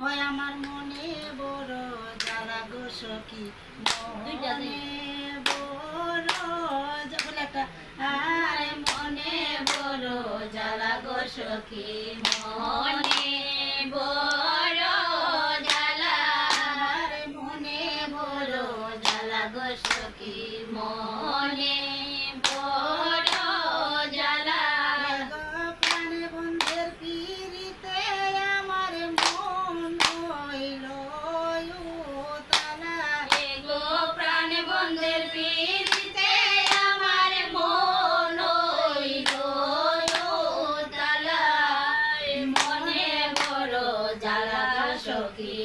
হয় আমার মনে বড় জ্বালা গো সখী মনে বড় বলে একটা আরে মনে বড় জ্বালা গো সখী মনে বড় জ্বালা আরে মনে বড় জ্বালা গো সখী মনে বড় জ্বালা প্রাণে বন্ধের পিরিতে আমার মন হইল তালা গো প্রাণে বন্ধের পিরিতে আমার মন হইল তালা মনে বড় জ্বালা সখী